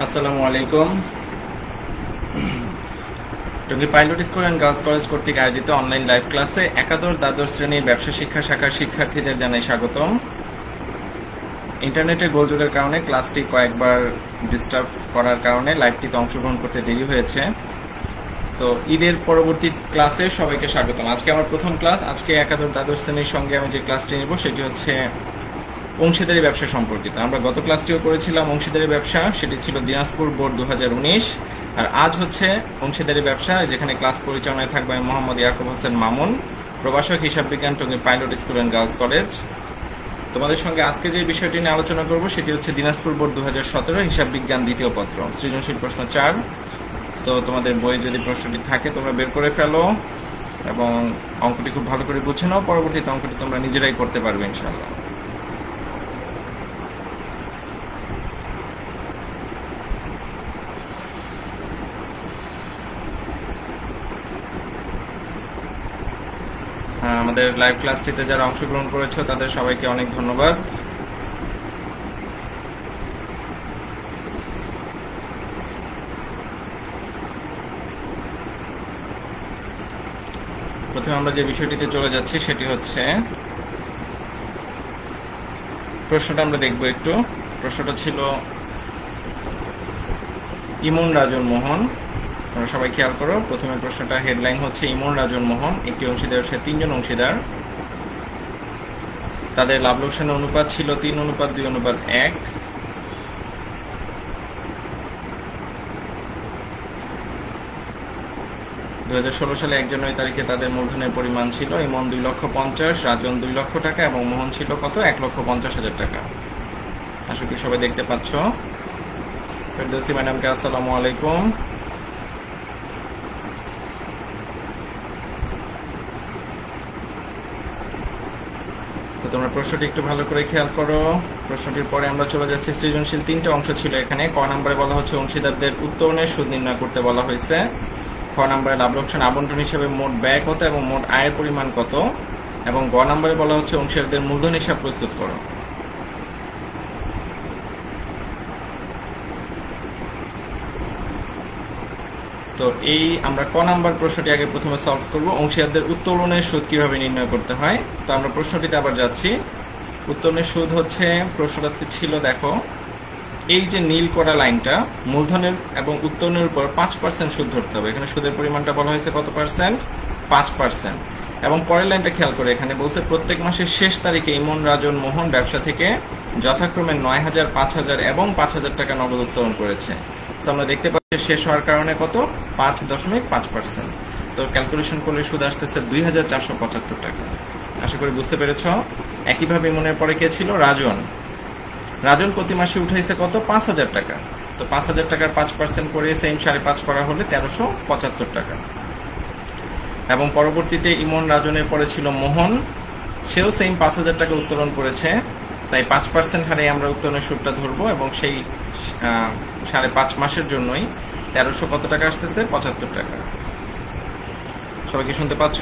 আসসালামু আলাইকুম। Tongi pilot school and girls college কর্তৃক আয়োজিত অনলাইন লাইভ ক্লাসে একাদশ দ্বাদশ শ্রেণীর ব্যবসা শিক্ষা শাখার শিক্ষার্থীদের জানাই স্বাগতম। ইন্টারনেটের গোলযোগের কারণে ক্লাসটি কয়েকবার ডিস্টার্ব করার কারণে লাইভটিতে অংশগ্রহণ করতে দেরি হয়েছে। তো ঈদের পরবর্তী ক্লাসে সবাইকে স্বাগতম। আজকে আমার প্রথম ক্লাস। আজকে একাদশ দ্বাদশ শ্রেণীর সঙ্গে আমি যে ক্লাসটি নেব সেটি হচ্ছে অংশীদারি ব্যবসা সম্পর্কিত। আমরা গত ক্লাসটিও করেছিলাম অংশীদারি ব্যবসা, সেটি ছিল দিনাজপুর বোর্ড 2019। আর আজ হচ্ছে অংশীদারি ব্যবসা, যেখানে ক্লাস পরিচালনায় থাকবে মোহাম্মদ ইয়াকুব হোসেন মামুন, প্রভাষক হিসাব বিজ্ঞান, Tongi pilot school and girls college. তোমাদের সঙ্গে আজকে যে বিষয়টি নিয়ে আলোচনা করব সেটি হচ্ছে দিনাজপুর বোর্ড 2017 হিসাব বিজ্ঞান দ্বিতীয় পত্র, সৃজনশীল প্রশ্ন 4। সো তোমাদের বইয়ে যদি প্রশ্নটি থাকে তোমরা বের করে ফেলো এবং অঙ্কটি খুব ভালো করে বুঝে নাও। পরবর্তীতে অঙ্কটি তোমরা নিজেরাই করতে পারবে ইনশাআল্লাহ। আমাদের লাইভ ক্লাসটিতে যারা অংশগ্রহণ করেছো তাদের সবাইকে অনেক ধন্যবাদ। প্রথমে আমরা যে বিষয়টিতে চলে যাচ্ছি সেটি হচ্ছে প্রশ্নটা আমরা দেখব একটু। প্রশ্নটা ছিল ইমন রাজন মোহন। তোমরা সবাই খেয়াল করো, প্রথমে প্রশ্নটা হেডলাইন হচ্ছে ইমন রাজন মোহন একটি অংশীদার ব্যবসায় 3 জন অংশীদার, তাদের লাভ লোকসানের অনুপাত ছিল 3:2:1। সালে 1 জানুয়ারি তারিখে তাদের মূলধনের পরিমাণ ছিল ইমন 2,50,000, রাজন 2 লক্ষ টাকা এবং মোহন ছিল কত 1,50,000 টাকা। আশা করি সবাই দেখতে পাচ্ছ। ফেরদৌসী ম্যাডামকে আসসালামু আলাইকুম। তো তোমরা প্রশ্নটি একটু ভালো করে খেয়াল করো। প্রশ্নটির পরে আমরা চলে যাচ্ছি সৃজনশীল। 3টা অংশ ছিল এখানে। ক নম্বরে বলা হচ্ছে অংশীদারদের উত্তোলনের সুদ নির্ণয় করতে বলা হয়েছে। খ নম্বরে লাভ লোকসান আবন্টন হিসেবে মোট ব্যয় কত এবং মোট আয়ের পরিমাণ কত, এবং গ নম্বরে বলা হচ্ছে অংশীদারদের মূলধন হিসাব প্রস্তুত করো। তো এই আমরা ক নাম্বার প্রশ্নটি আগে প্রথমে সলভ করব। অংশীদারদের উত্তোলনের সুদ কিভাবে নির্ণয় করতে হয়। তো আমরা প্রশ্নটিতে আবার যাচ্ছি। উত্তোলনের সুদ হচ্ছে, প্রশ্নটাতে ছিল দেখো এই যে নীল করা লাইনটা, মূলধনের এবং উত্তোলনের উপর 5% সুদ ধরতে হবে। এখানে সুদের পরিমাণটা বলা হয়েছে কত পার্সেন্ট? 5%। এবং পরের লাইনটা খেয়াল করে, এখানে বলছে প্রত্যেক মাসের শেষ তারিখে ইমন রাজন মোহন ব্যবসা থেকে যথাক্রমে 9,000, 5,000 এবং 5,000 টাকা নগদ উত্তোলন করেছে। আমরা দেখতে পাচ্ছি শেষ হওয়ার কারণে কত 5.5%। তো ক্যালকুলেশন করলে সুদ আসতেছে 2,475 টাকা। আশা করি বুঝতে পেরেছ। একইভাবে ইমনের পরে কে ছিল? রাজন। রাজন প্রতি মাসে উঠাইছে কত 5,000 টাকা। তো 5,000 টাকার 5% করে সেম 5.5 করা হলে 1,375 টাকা। এবং পরবর্তীতে ইমন রাজনের পরে ছিল মোহন, সেও সেম 5,000 টাকা উত্তোলন করেছে। তাই 5% হারে আমরা উত্তোলনের সুদটা ধরবো এবং সেই 5.5 মাসের জন্যই 1,300 কত টাকা আসতেছে? 75 টাকা। সবাই কি শুনতে পাচ্ছ?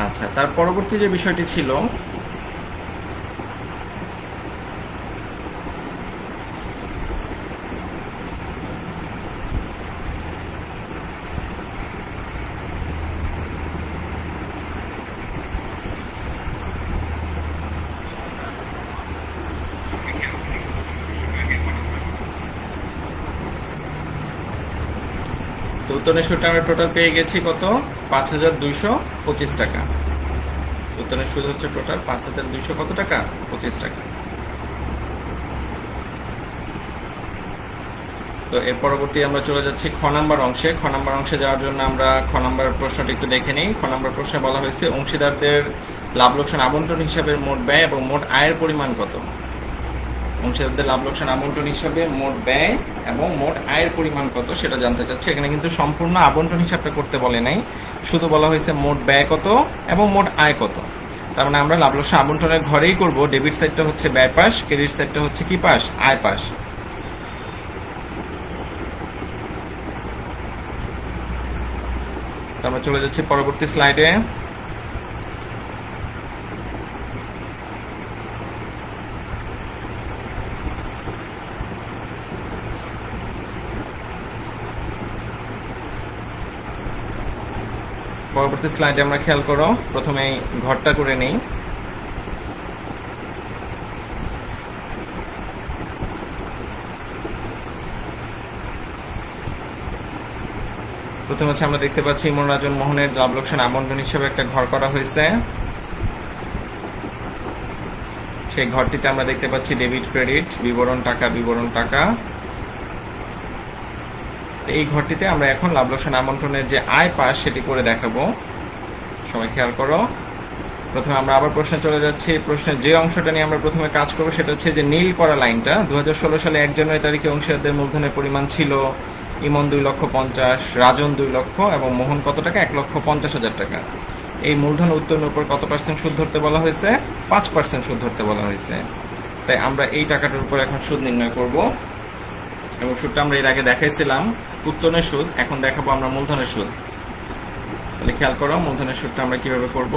আচ্ছা, তার পরবর্তী যে বিষয়টি ছিল উত্তোলনের সুদটা আমরা টোটাল পেয়ে গেছি কত 5,225 টাকা। উত্তোলনের সুদ হচ্ছে টোটাল 5,200 কত টাকা? 25 টাকা। তো এর পরবর্তী আমরা চলে যাচ্ছি খ নাম্বার অংশে। খ নাম্বার অংশে যাওয়ার জন্য আমরা খ নাম্বার প্রশ্নটি একটু দেখে নিই। খ নাম্বার প্রশ্নে বলা হয়েছে অংশীদারদের লাভ লোকসান আবন্টন হিসাবে মোট ব্যয় এবং মোট আয়ের পরিমাণ কত। অংশীদারদের লাভ লোকসান আবন্টন হিসাবে মোট ব্যয় এবং মোট আয়ের পরিমাণ কত সেটা জানতে চাচ্ছি। এখানে কিন্তু সম্পূর্ণ আবন্টন হিসাবটা করতে বলে নাই, শুধু বলা হয়েছে মোট ব্যয় কত এবং মোট আয় কত। তার মানে আমরা লাভ লোকসান আবন্টনের ঘরেই করব। ডেবিট সাইডটা হচ্ছে ব্যয় পাশ, ক্রেডিট সাইডটা হচ্ছে কি পাশ? আয় পাশ। আমরা চলে যাচ্ছি পরবর্তী স্লাইডে। পরবর্তী স্লাইডে আমরা খেয়াল করো, প্রথমে ঘরটা করে নেই। প্রথমে হচ্ছে আমরা দেখতে পাচ্ছি ইমন রাজন মোহনের লাভ লোকসান আবন্টন হিসেবে একটা ঘর করা হয়েছে। সেই ঘরটিতে আমরা দেখতে পাচ্ছি ডেবিট ক্রেডিট, বিবরণ টাকা। এই ঘরটিতে আমরা এখন লাভ লোকসান আবন্টনের যে আয় পাস সেটি করে দেখাবো। সবাই খেয়াল করো। প্রথমে আমরা আবার প্রশ্নে চলে যাচ্ছি। প্রশ্নের যে অংশটা নিয়ে আমরা প্রথমে কাজ করবো সেটা হচ্ছে যে নীল করা লাইনটা। 2016 সালে 1 জানুয়ারি তারিখে অংশীদারদের মূলধনের পরিমাণ ছিল ইমন 2,50,000, রাজন 2 লক্ষ এবং মোহন কত টাকা? 1,50,000 টাকা। এই মূলধন উত্তোলনের উপর কত পার্সেন্ট সুদ ধরতে বলা হয়েছে? 5% সুদ ধরতে বলা হয়েছে। তাই আমরা এই টাকাটার উপর এখন সুদ নির্ণয় করব এবং সুদটা আমরা এর আগে দেখাইছিলাম উত্তোলনের সুদ, এখন দেখাবো আমরা মূলধনের সুদ। তাহলে খেয়াল করো মূলধনের সুদটা আমরা কিভাবে করব।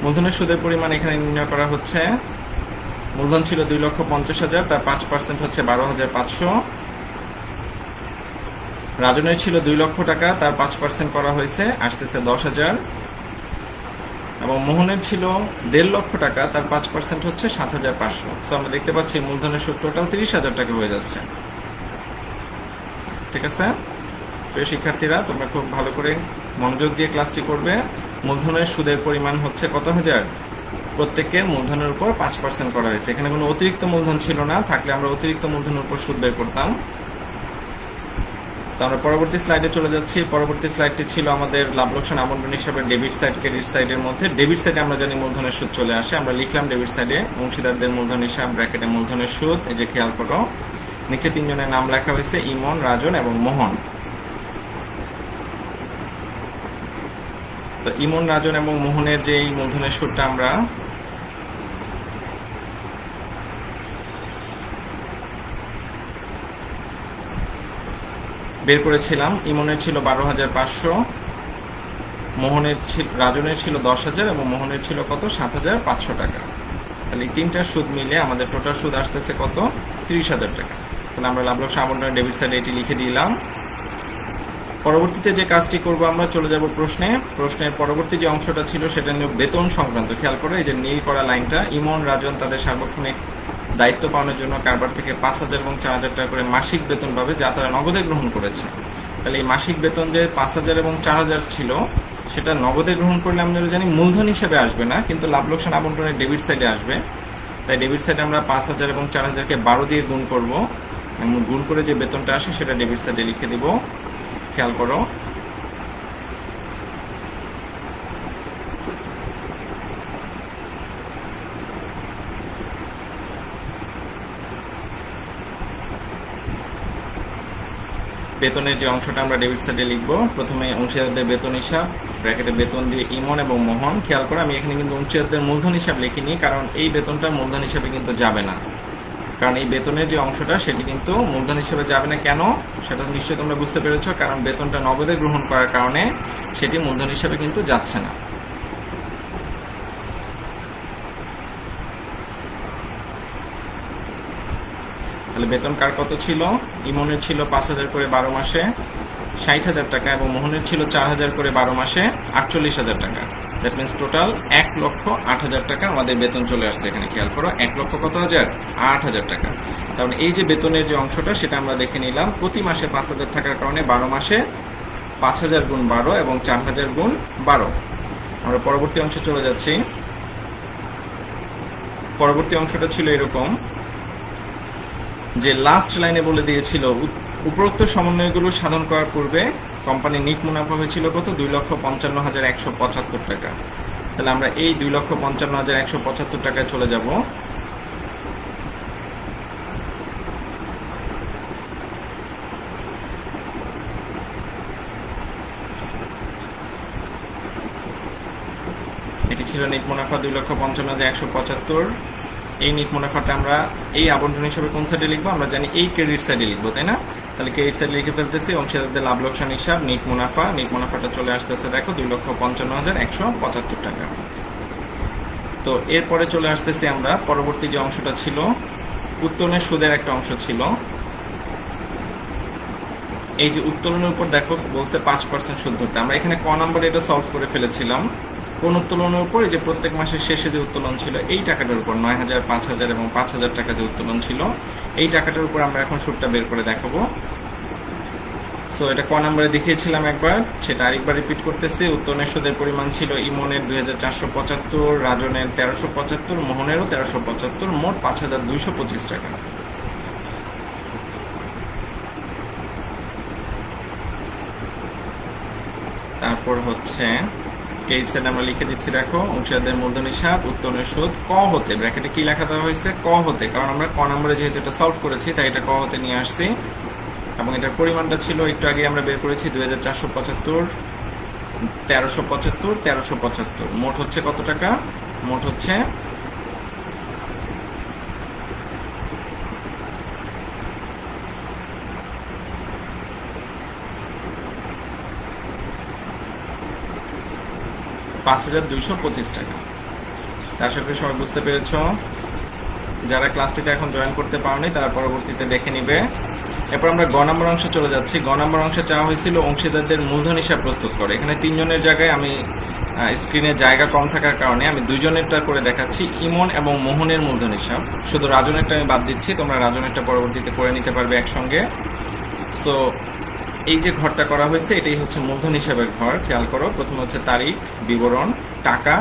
মূলধনের সুদের পরিমাণ এখানে নির্ণয় করা হচ্ছে। মূলধন ছিল 2,50,000, তার 5% হচ্ছে 12,500। রাজনের ছিল 2 লক্ষ টাকা, তার 5% করা হয়েছে, আসতেছে 10,000। এবং মোহনের ছিল 1.5 লক্ষ টাকা, তার 5% হচ্ছে 7,500। তো আমরা দেখতে পাচ্ছি মূলধনের সুদ টোটাল 30,000 টাকা হয়ে যাচ্ছে। ঠিক আছে প্রিয় শিক্ষার্থীরা, তোমরা খুব ভালো করে মনোযোগ দিয়ে ক্লাসটি করবে। মূলধনের সুদের পরিমাণ হচ্ছে কত হাজার? প্রত্যেকের মূলধনের উপর 5% করা হয়েছে। এখানে কোনো অতিরিক্ত মূলধন ছিল না, থাকলে আমরা অতিরিক্ত মূলধনের উপর সুদ বের করতাম। তো আমরা পরবর্তী স্লাইডে চলে যাচ্ছি। পরবর্তী স্লাইডটি ছিল আমাদের লাভ লোকসান আবন্টন হিসাবে ডেবিট সাইড ক্রেডিট সাইডের মধ্যে। ডেবিট সাইডে আমরা জানি মূলধনের সুদ চলে আসে, আমরা লিখলাম ডেবিট সাইডে অংশীদারদের মূলধন হিসাব ব্র্যাকেটে মূলধনের সুদ। এই যে খেয়াল করো নিচে 3 জনের নাম লেখা হয়েছে, ইমন, রাজন এবং মোহন। তো ইমন, রাজন এবং মোহনের যে মূলধনের সুদটা আমরা বের করেছিলাম। ইমনের ছিল 12,500, রাজনের ছিল 10,000 এবং মোহনের ছিল কত? 7,500 টাকা। তাহলে এই তিনটা সুদ মিলে আমাদের টোটাল সুদ আসতেছে কত? 30,000 টাকা। তাহলে আমরা লাভ লোকসান আবন্টনের ডেবিট সাইডে এটি লিখে দিলাম। পরবর্তীতে যে কাজটি করব আমরা চলে যাব প্রশ্নে। প্রশ্নের পরবর্তী যে অংশটা ছিল সেটা নিয়ে বেতন সংক্রান্ত। খেয়াল করে এই যে নীল করা লাইনটা, ইমন, রাজন তাদের সার্বক্ষণিক দায়িত্ব পালনের জন্য কারবার থেকে 5,000 এবং 4,000 টাকা করে মাসিক বেতন পাবে, যা তারা নগদে গ্রহণ করেছে। তাহলে এই মাসিক বেতন যে 5,000 এবং 4,000 ছিল সেটা নগদে গ্রহণ করলে আমরা জানি মূলধন হিসেবে আসবে না, কিন্তু লাভ লোকসান আবন্টনের ডেবিট সাইডে আসবে। তাই ডেবিট সাইডে আমরা 5,000 এবং 4,000কে 12 দিয়ে গুণ করব এবং গুণ করে যে বেতনটা আসে সেটা ডেবিট সাইডে লিখে দিব। খেয়াল করো বেতনের যে অংশটা আমরা ডেবিট সাইডে লিখবো। প্রথমে অংশীদারদের বেতন হিসাব ব্র্যাকেটে বেতন দিয়ে ইমন এবং মোহন। খেয়াল করে আমি এখানে কিন্তু অংশীদারদের মূলধন হিসাব লিখিনি, কারণ এই বেতনটা মূলধন হিসাবে কিন্তু যাবে না। কারণ এই বেতনের যে অংশটা সেটি কিন্তু মূলধন হিসেবে যাবে না। কেন সেটা নিশ্চয়ই তোমরা বুঝতে পেরেছো, কারণ বেতনটা নগদে গ্রহণ করার কারণে সেটি মূলধন হিসেবে কিন্তু যাচ্ছে না। তাহলে বেতন কার কত ছিল? ইমনের ছিল 5,000 করে 12 মাসে 60,000 টাকা এবং মোহনের ছিল 4,000 করে 12 মাসে 48,000 টাকা। দ্যাট মিনস টোটাল 1,08,000 টাকা আমাদের বেতন চলে আসছে এখানে। খেয়াল করো 1 লক্ষ কত হাজার? 8,000 টাকা। তাহলে এই যে বেতনের যে অংশটা সেটা আমরা দেখে নিলাম। প্রতি মাসে 5,000 টাকার কারণে 12 মাসে 5,000 গুণ 12 এবং 4,000 গুণ 12। আমরা পরবর্তী অংশে চলে যাচ্ছি। পরবর্তী অংশটা ছিল এরকম যে লাস্ট লাইনে বলে দিয়েছিল উপরোক্ত সমন্বয়গুলো সাধন করার পূর্বে কোম্পানির নিট মুনাফা হয়েছিল কত? 2,55,175 টাকা। তাহলে আমরা এই 2,55,175 টাকায় চলে যাব। এটি ছিল নিট মুনাফা 2,55,175। এই নিট মুনাফাটা আমরা এই আবন্টন হিসেবে কোন সাইডে লিখবো? আমরা জানি এই ক্রেডিট সাইডে লিখবো, তাই না? তাহলে ক্রেডিট সাইডে লিখে ফেলতেছি অংশীদারদের লাভ লোকসান হিসাব নিট মুনাফা। নিট মুনাফাটা চলে আসতেছে দেখো 2,55,175 টাকা। তো এরপরে চলে আসতেছি আমরা পরবর্তী যে অংশটা ছিল উত্তোলনের সুদের একটা অংশ ছিল। এই যে উত্তোলনের উপর দেখো বলছে 5% সুদ ধরতে, আমরা এখানে ক নম্বরে এটা সলভ করে ফেলেছিলাম। কোন উত্তোলনের উপর? এই যে প্রত্যেক মাসের শেষে যে উত্তোলন ছিল এই টাকাটার উপর 9,000, 5,000 এবং 5,000 টাকা যে উত্তোলন ছিল এই টাকাটার উপর আমরা এখন সুদটা বের করে দেখাবো। সো এটা ক নম্বরে দেখিয়েছিলাম একবার, সেটা আরেকবার রিপিট করতেছি। উত্তোলনের সুদের পরিমাণ ছিল ইমনের 2,475, রাজনের 1,375, মোহনেরও 1,375, মোট 5,225 টাকা। তারপর হচ্ছে ক্রেডিট সাইডে আমরা লিখে দিচ্ছি, দেখো অংশীদারদের মূলধন হিসাব উত্তোলনের সুদ ক হতে, ব্র্যাকেটে কি লেখা দেওয়া হয়েছে? ক হতে, কারণ আমরা ক নম্বরে যেহেতু এটা সলভ করেছি তাই এটা ক হতে নিয়ে আসছি। এবং এটার পরিমাণটা ছিল একটু আগে আমরা বের করেছি 2,475, 1,375, 1,375, মোট হচ্ছে কত টাকা? মোট হচ্ছে 5,225 টাকা। আশা করি সবাই বুঝতে পেরেছ। যারা ক্লাসটিতে এখন জয়েন করতে পারেনি তারা পরবর্তীতে দেখে নিবে। এরপর আমরা গ নম্বর অংশে চলে যাচ্ছি। গ নম্বর অংশে চাওয়া হয়েছিল অংশীদারদের মূলধন হিসাব প্রস্তুত করে। এখানে 3 জনের জায়গায় আমি স্ক্রিনে জায়গা কম থাকার কারণে আমি 2 জনেরটা করে দেখাচ্ছি, ইমন এবং মোহনের মূলধন হিসাব। শুধু রাজনেরটা আমি বাদ দিচ্ছি, তোমরা রাজনেরটা পরবর্তীতে করে নিতে পারবে একসঙ্গে। সো এই যে ঘরটা করা হয়েছে এটাই হচ্ছে মূলধন হিসাবের ঘর। খেয়াল করো, প্রথমে হচ্ছে তারিখ, বিবরণ, টাকা,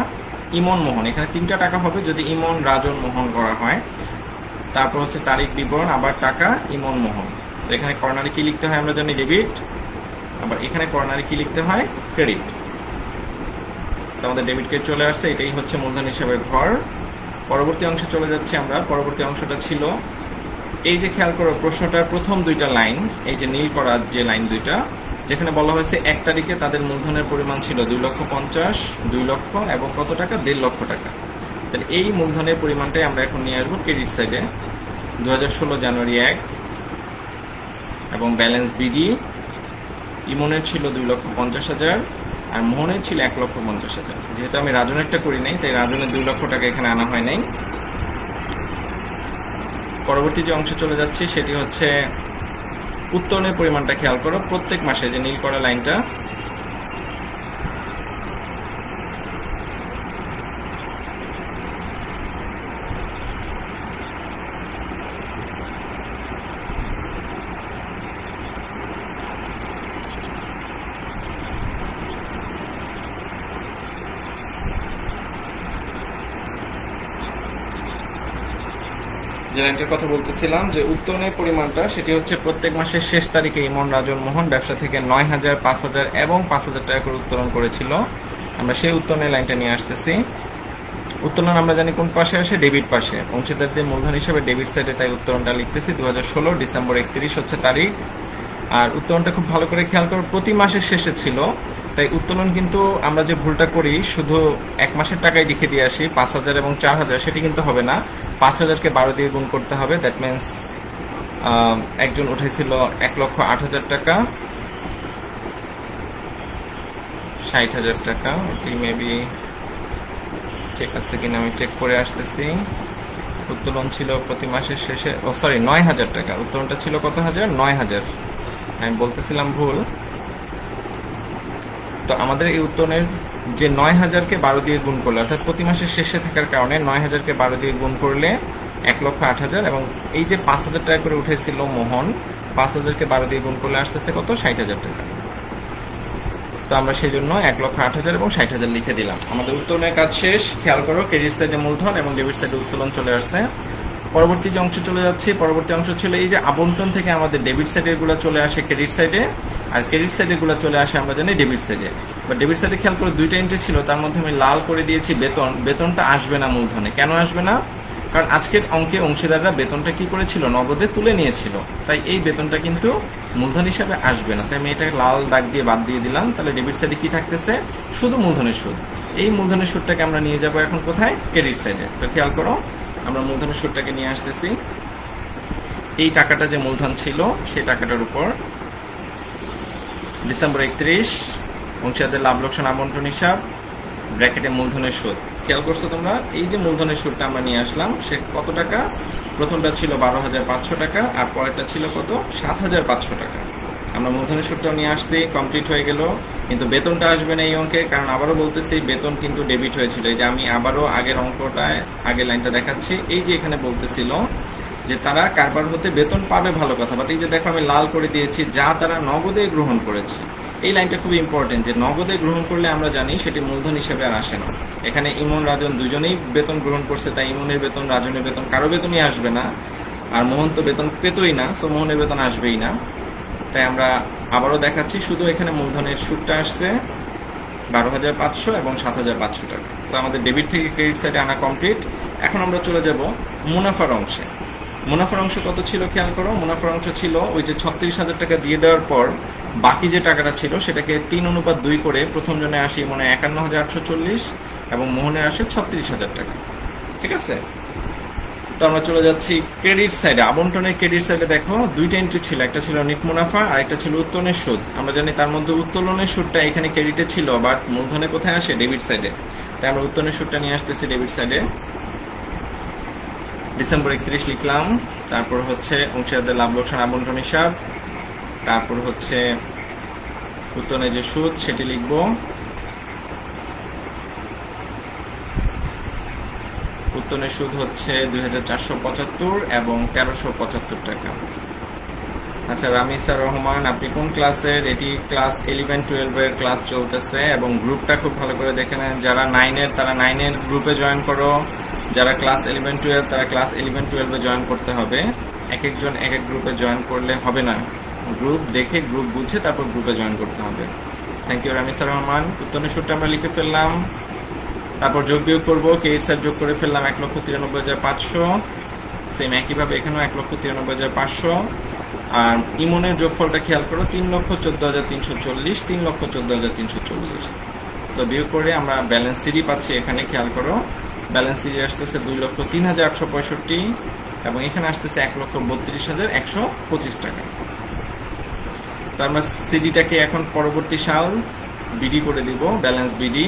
ইমন, মোহন। এখানে 3টা টাকা হবে যদি ইমন, রাজন, মোহন করা হয়। তারপর হচ্ছে তারিখ, বিবরণ, আবার টাকা, ইমন, মোহন। এখানে কর্নারে কি লিখতে হয় আমরা জানি? ডেবিট। আবার এখানে কর্নারে কি লিখতে হয়? ক্রেডিট। আমাদের ডেবিট ক্রেডিট চলে আসছে, এটাই হচ্ছে মূলধন হিসাবের ঘর। পরবর্তী অংশে চলে যাচ্ছি আমরা। পরবর্তী অংশটা ছিল এই যে, খেয়াল করো প্রশ্নটার প্রথম 2টা লাইন, এই যে নীল করা যে লাইন 2টা, যেখানে বলা হয়েছে 1 তারিখে তাদের মূলধনের পরিমাণ ছিল 2,50,000, 2 লক্ষ এবং কত টাকা? 1.5 লক্ষ টাকা। তাহলে এই মূলধনের পরিমাণটাই আমরা এখন নিয়ে আসবো ক্রেডিট সাইডে। 2016 জানুয়ারি 1 এবং ব্যালেন্স বিডি ইমনের ছিল 2,50,000 আর মোহনের ছিল 1,50,000। যেহেতু আমি রাজনেরটা করি নাই তাই রাজনের 2 লক্ষ টাকা এখানে আনা হয় নাই। পরবর্তী যে অংশে চলে যাচ্ছি সেটি হচ্ছে উত্তোলনের পরিমাণটা। খেয়াল করো প্রত্যেক মাসে যে নীল করা লাইনটা, যে লাইনটার কথা বলতেছিলাম যে উত্তোলনের পরিমাণটা, সেটি হচ্ছে প্রত্যেক মাসের শেষ তারিখে ইমন, রাজন, মোহন ব্যবসা থেকে 9,000, 5,000 এবং 5,000 টাকা করে উত্তোলন করেছিল। আমরা সেই উত্তোলনের লাইনটা নিয়ে আসতেছি। উত্তোলন আমরা জানি কোন পাশে আসে? ডেবিট পাশে। অংশীদারদের মূলধন হিসেবে ডেবিট সাইডে, তাই উত্তোলনটা লিখতেছি। 2016 ডিসেম্বর 31 হচ্ছে তারিখ। আর উত্তোলনটা খুব ভালো করে খেয়াল করো, প্রতি মাসের শেষে ছিল। তাই উত্তোলন কিন্তু আমরা যে ভুলটা করি শুধু 1 মাসের টাকায় লিখে দিয়ে আসি 5,000 এবং 4,000, সেটি কিন্তু হবে না। 5,000কে 12 দিয়ে গুণ করতে হবে। দ্যাট মিনস একজন উঠেছিল 1,08,000 টাকা, 60,000 টাকা। এটি মেবি ঠিক আছে কিনা আমি চেক করে আসতেছি। উত্তোলন ছিল প্রতি মাসের শেষে, 9,000 টাকা। উত্তোলনটা ছিল কত হাজার? 9,000। আমি বলতেছিলাম ভুল। তো আমাদের এই উত্তোলনের যে 9,000কে 12 দিয়ে গুণ করলে, অর্থাৎ প্রতি মাসের শেষে থাকার কারণে 9,000কে 12 দিয়ে গুণ করলে 1,08,000 এবং এই যে 5,000 টাকা করে উঠেছিল মোহন, 5,000কে 12 দিয়ে গুণ করলে আসতেছে কত? 60,000 টাকা। তো আমরা সেই জন্য 1,08,000 এবং 60,000 লিখে দিলাম। আমাদের উত্তোলনের কাজ শেষ। খেয়াল করো ক্রেডিট সাইডে মূলধন এবং ডেবিট সাইডে উত্তোলন চলে আসছে। পরবর্তী যে অংশে চলে যাচ্ছি, পরবর্তী অংশ ছিল এই যে আবন্টন থেকে আমাদের ডেবিট সাইডের গুলো চলে আসে ক্রেডিট সাইডে, আর ক্রেডিট সাইডের গুলো চলে আসে আমরা জানি ডেবিট সাইডে। বা ডেবিট সাইডে খেয়াল করে 2টা এন্ট্রি ছিল, তার মধ্যে আমি লাল করে দিয়েছি বেতন। বেতনটা আসবে না মূলধনে। কেন আসবে না? কারণ আজকের অঙ্কে অংশীদাররা বেতনটা কি করেছিল? নগদে তুলে নিয়েছিল। তাই এই বেতনটা কিন্তু মূলধন হিসাবে আসবে না। তাই আমি এটা লাল দাগ দিয়ে বাদ দিয়ে দিলাম। তাহলে ডেবিট সাইডে কি থাকতেছে? শুধু মূলধনের সুদ। এই মূলধনের সুদটাকে আমরা নিয়ে যাবো এখন কোথায়? ক্রেডিট সাইডে। তো খেয়াল করো আমরা মূলধনের সুদটাকে নিয়ে আসতেছি। এই টাকাটা যে মূলধন ছিল সেই টাকাটার উপর ডিসেম্বর 31 অংশীদারদের লাভ লোকসান আবন্টন হিসাব, ব্র্যাকেটে মূলধনের সুদ। খেয়াল করছো তোমরা? এই যে মূলধনের সুদটা আমরা নিয়ে আসলাম, সে কত টাকা? প্রথমটা ছিল 12,500 টাকা আর পরেরটা ছিল কত? 7,500 টাকা। আমরা মূলধনের সুদটাও নিয়ে আসছি, কমপ্লিট হয়ে গেল, কিন্তু বেতনটা আসবে না এই অঙ্কে, কারণ আবারও বলতেছি বেতন কিন্তু ডেবিট হয়েছিল। এই যে আমি আবারও আগের অঙ্কটায় আগের লাইনটা দেখাচ্ছি, এই যে এখানে বলতেছিল যে তারা কারবার হতে বেতন পাবে, ভালো কথা, বাট এই যে দেখো আমি লাল করে দিয়েছি যা তারা নগদে গ্রহণ করেছে। এই লাইনটা খুব ইম্পর্টেন্ট, যে নগদে গ্রহণ করলে আমরা জানি সেটি মূলধন হিসেবে আর আসে না। এখানে ইমন রাজন দুজনেই বেতন গ্রহণ করছে, তাই ইমনের বেতন রাজনের বেতন কারো বেতনই আসবে না, আর মোহন তো বেতন পেতই না, সো মোহনের বেতন আসবেই না। তাই আমরা আবারও দেখাচ্ছি, শুধু এখানে মূলধনের সুদটা আসছে 12,500 এবং 7,500 টাকা। সো আমাদের ডেবিট থেকে ক্রেডিট সাইডে আনা কমপ্লিট। এখন আমরা চলে যাব মুনাফার অংশে। মুনাফার অংশ কত ছিল খেয়াল করো, মুনাফার অংশ ছিল ওই যে 36,000 টাকা দিয়ে দেওয়ার পর বাকি যে টাকাটা ছিল সেটাকে 3:2 করে প্রথম জনে আসি মনে 51,840 এবং মোহনে আসে 36,000 টাকা। ঠিক আছে, তো আমরা চলে যাচ্ছি ক্রেডিট সাইডে। আবন্টনের ক্রেডিট সাইডে দেখো দুইটা এন্ট্রি ছিল, একটা ছিল নিট মুনাফা আর একটা ছিল উত্তোলনের সুদ। আমরা জানি তার মধ্যে উত্তোলনের সুদটা এখানে ক্রেডিটে ছিল, বাট মূলধনে কোথায় আসে, ডেবিট সাইডে। তাই আমরা উত্তোলনের সুদটা নিয়ে আসতেছি ডেবিট সাইডে। ডিসেম্বর 31 লিখলাম, তারপর হচ্ছে অংশীদারদের লাভ লোকসান আবন্টন হিসাব, তারপর হচ্ছে উত্তোলনের যে সুদ সেটি লিখব, উত্তোলনের সুদ হচ্ছে 2,475 এবং 1,375 টাকা। আচ্ছা, রামিসা রহমান, আপনি কোন ক্লাসের? এটি ক্লাস 11-12 এর ক্লাস চলতেছে এবং গ্রুপটা খুব ভালো করে দেখে নেন। যারা 9 এর তারা 9 এর গ্রুপে জয়েন করো, যারা ক্লাস 11-12 তারা ক্লাস 11-12 এ জয়েন করতে হবে। এক একজন এক এক গ্রুপে জয়েন করলে হবে না, গ্রুপ দেখে গ্রুপ বুঝে তারপর গ্রুপে জয়েন করতে হবে। Thank you Ramisa Rahman. উত্তোলনের সুদটা আমরা লিখে ফেললাম, তারপর যোগ বিয়োগ করবো, ক্রেডিট সাইড যোগ করে ফেললাম 1,93,500, সেম একইভাবে এখানেও 1,93,500। আর ইমনের যোগফলটা খেয়াল করো 3,14,340, 3,14,340। সো বিয়োগ করে আমরা ব্যালেন্স সিডি পাচ্ছি, এখানে খেয়াল করো ব্যালেন্স সিডি আসতেছে 2,03,865 এবং এখানে আসতেছে 1,32,125 টাকা। তো আমরা সিডিটাকে এখন পরবর্তী সাল বিডি করে দিব, ব্যালেন্স বিডি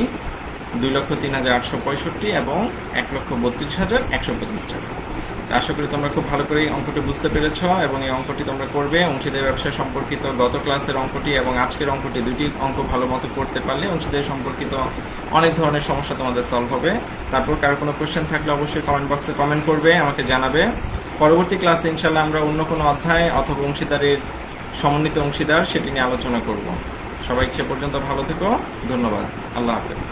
2,03,865 এবং 1,32,125 টাকা। আশা করি তোমরা খুব ভালো করে এই অঙ্কটি বুঝতে পেরেছ এবং এই অঙ্কটি তোমরা করবে। অংশীদার ব্যবসা সম্পর্কিত গত ক্লাসের অঙ্কটি এবং আজকের অঙ্কটি, দুইটি অঙ্ক ভালো মতো করতে পারলে অংশীদার সম্পর্কিত অনেক ধরনের সমস্যা তোমাদের সলভ হবে। তারপর কারো কোনো কোশ্চেন থাকলে অবশ্যই কমেন্ট বক্সে কমেন্ট করবে, আমাকে জানাবে। পরবর্তী ক্লাসে ইনশাল্লাহ আমরা অন্য কোনো অধ্যায় অথবা অংশীদারের সমন্বিত অংশীদার সেটি নিয়ে আলোচনা করব। সবাই সে পর্যন্ত ভালো থেকো, ধন্যবাদ, আল্লাহ হাফেজ।